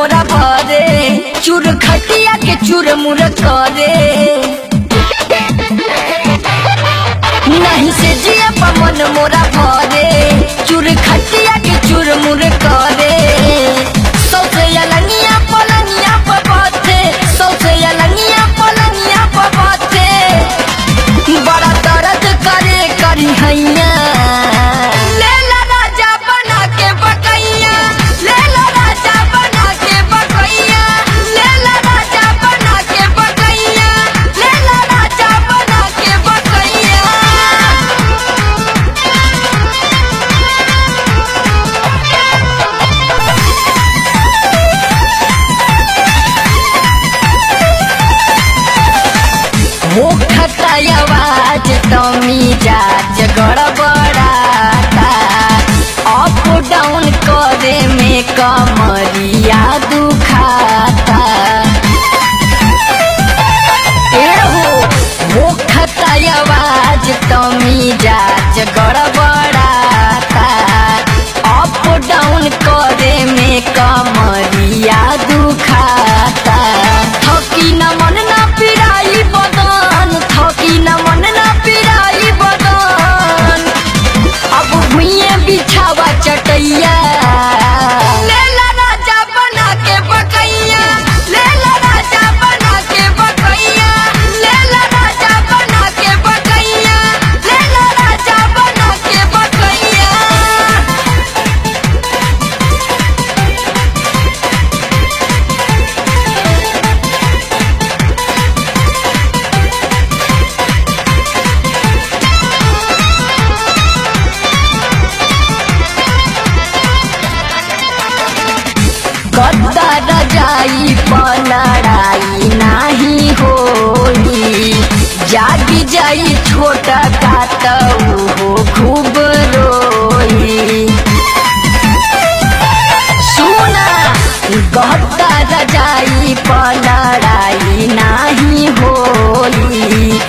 मोरा भरे चूर खटिया के चूर मुर करे नहीं से जिया पा मन मोरा भरे चूर खटिया के चूर मुर करे सौसे अलनिया पलनिया पबथे सौसे अलनिया पलनिया पबथे बड़ा दर्द करे करी हैया लेला राजा बना के बकैया लेला राजा बना के बकैया लेला राजा बना के बकैया लेला राजा बना के बकैया मुखता आवाज तमी जाज गड़बड़ाता अप डाउन करे में कमरिया दुखाता एहो मुखता आवाज तमी जाज गड़बड़ाता अप डाउन करे में कमरिया दुखाता थकी न मन न पिराई बदन थकी न मन न पिराई बदन अब भुइये बिछावा चटैया लेला राजा बना के बकैया लेला राजा बना के बकैया लेला राजा बना के बकैया लेला राजा बना के बकैया गद्दा रजाई पलड़ाई नाही होई जागी जाई छोटा कातऊ हो खूब रोई सुना गद्दा रजाई पलड़ाई नाही होई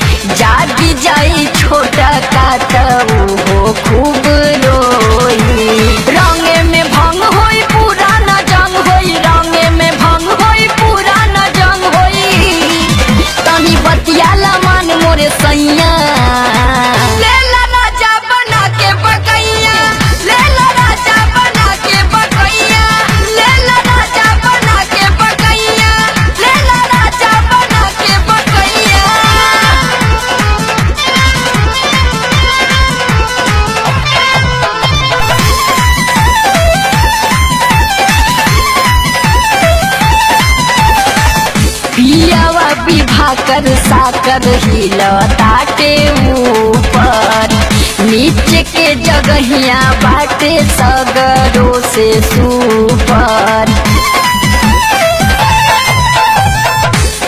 जागी जाई छोटा कातऊ हो खूब रोई रंगे में भंग होई पूरा न जंग होई रंगे में भंग होई पूरा न जंग होई तनी बतियाला मान मोरे सैया लेला राजा बना के बकैया लेला राजा बना के बकैया लेला राजा बना के बकैया लेला राजा बना के बकैया पियावा विभाकर साकर हिलताटे ऊपर नीचे के जगहिया बाटे सगरों से सुपर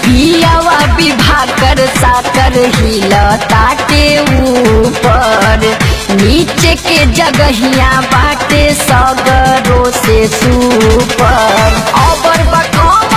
पियावा विभाकर साकर हिलताटे ऊपर नीचे के जगहिया बाटे सगरों से सुपर अबर बकम